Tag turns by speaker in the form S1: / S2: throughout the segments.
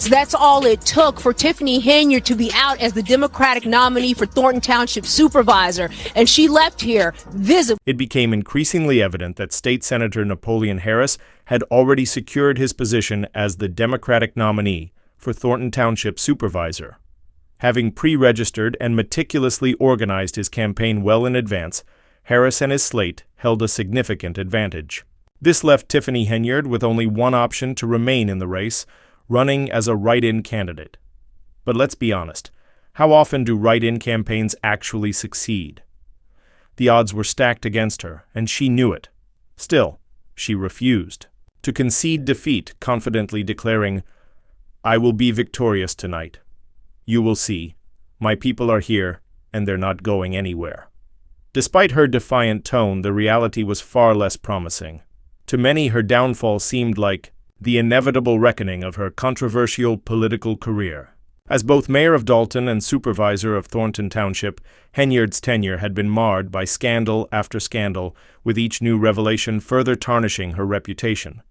S1: That's all it took for Tiffany Henyard to be out as the Democratic nominee for Thornton Township Supervisor, and she left here visibly.
S2: It became increasingly evident that State Senator Napoleon Harris had already secured his position as the Democratic nominee for Thornton Township Supervisor. Having pre-registered and meticulously organized his campaign well in advance, Harris and his slate held a significant advantage. This left Tiffany Henyard with only one option to remain in the race, running as a write-in candidate. But let's be honest, how often do write-in campaigns actually succeed? The odds were stacked against her, and she knew it. Still, she refused to concede defeat, confidently declaring, "I will be victorious tonight. You will see. My people are here, and they're not going anywhere." Despite her defiant tone, the reality was far less promising. To many, her downfall seemed like the inevitable reckoning of her controversial political career. As both mayor of Dalton and supervisor of Thornton Township, Henyard's tenure had been marred by scandal after scandal, with each new revelation further tarnishing her reputation.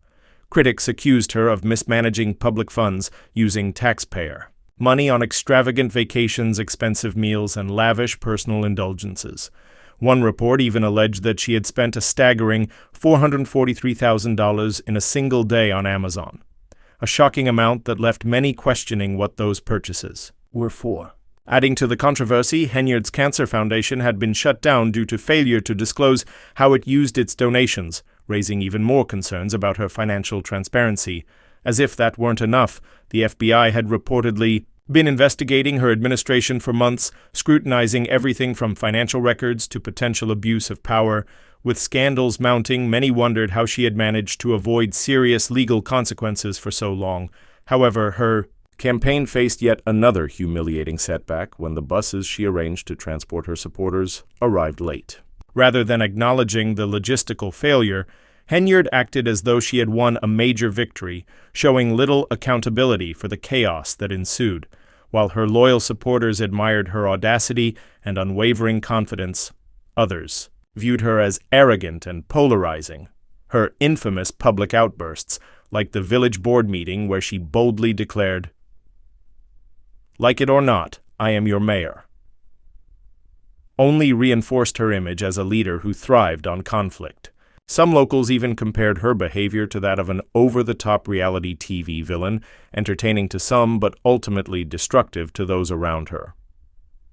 S2: Critics accused her of mismanaging public funds using taxpayer money on extravagant vacations, expensive meals, and lavish personal indulgences. One report even alleged that she had spent a staggering $443,000 in a single day on Amazon, a shocking amount that left many questioning what those purchases were for. Adding to the controversy, Henyard's Cancer Foundation had been shut down due to failure to disclose how it used its donations, raising even more concerns about her financial transparency. As if that weren't enough, the FBI had reportedly been investigating her administration for months, scrutinizing everything from financial records to potential abuse of power. With scandals mounting, many wondered how she had managed to avoid serious legal consequences for so long. However, her campaign faced yet another humiliating setback when the buses she arranged to transport her supporters arrived late. Rather than acknowledging the logistical failure, Henyard acted as though she had won a major victory, showing little accountability for the chaos that ensued. While her loyal supporters admired her audacity and unwavering confidence, others viewed her as arrogant and polarizing. Her infamous public outbursts, like the village board meeting where she boldly declared, "Like it or not, I am your mayor," only reinforced her image as a leader who thrived on conflict. Some locals even compared her behavior to that of an over-the-top reality TV villain, entertaining to some but ultimately destructive to those around her.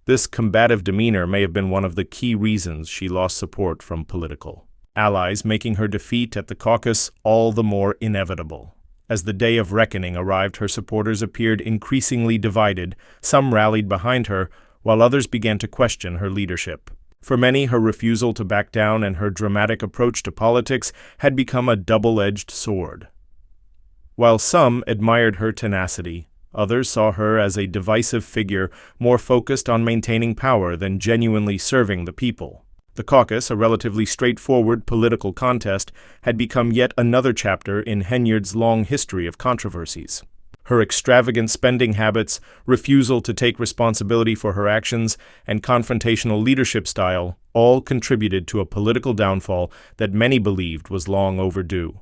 S2: This combative demeanor may have been one of the key reasons she lost support from political allies, making her defeat at the caucus all the more inevitable. As the day of reckoning arrived, her supporters appeared increasingly divided. Some rallied behind her, while others began to question her leadership. For many, her refusal to back down and her dramatic approach to politics had become a double-edged sword. While some admired her tenacity, others saw her as a divisive figure more focused on maintaining power than genuinely serving the people. The caucus, a relatively straightforward political contest, had become yet another chapter in Henyard's long history of controversies. Her extravagant spending habits, refusal to take responsibility for her actions, and confrontational leadership style all contributed to a political downfall that many believed was long overdue.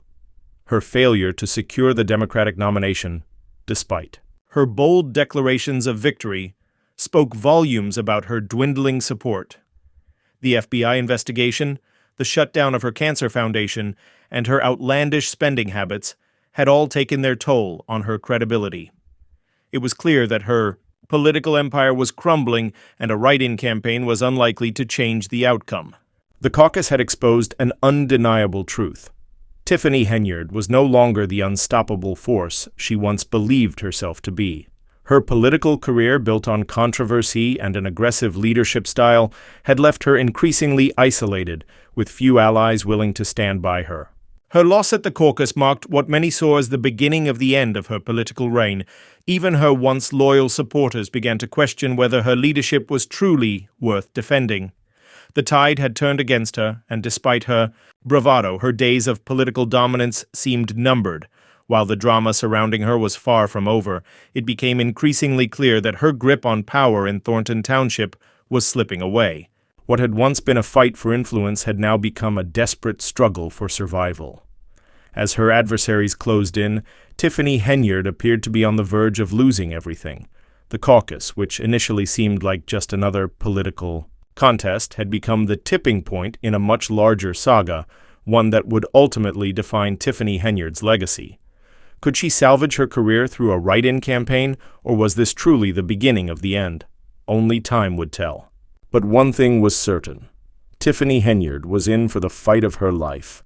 S2: Her failure to secure the Democratic nomination, despite her bold declarations of victory, spoke volumes about her dwindling support. The FBI investigation, the shutdown of her Cancer Foundation, and her outlandish spending habits had all taken their toll on her credibility. It was clear that her political empire was crumbling, and a write-in campaign was unlikely to change the outcome. The caucus had exposed an undeniable truth. Tiffany Henyard was no longer the unstoppable force she once believed herself to be. Her political career, built on controversy and an aggressive leadership style, had left her increasingly isolated, with few allies willing to stand by her. Her loss at the caucus marked what many saw as the beginning of the end of her political reign. Even her once loyal supporters began to question whether her leadership was truly worth defending. The tide had turned against her, and despite her bravado, her days of political dominance seemed numbered. While the drama surrounding her was far from over, it became increasingly clear that her grip on power in Thornton Township was slipping away. What had once been a fight for influence had now become a desperate struggle for survival. As her adversaries closed in, Tiffany Henyard appeared to be on the verge of losing everything. The caucus, which initially seemed like just another political contest, had become the tipping point in a much larger saga, one that would ultimately define Tiffany Henyard's legacy. Could she salvage her career through a write-in campaign, or was this truly the beginning of the end? Only time would tell. But one thing was certain. Tiffany Henyard was in for the fight of her life.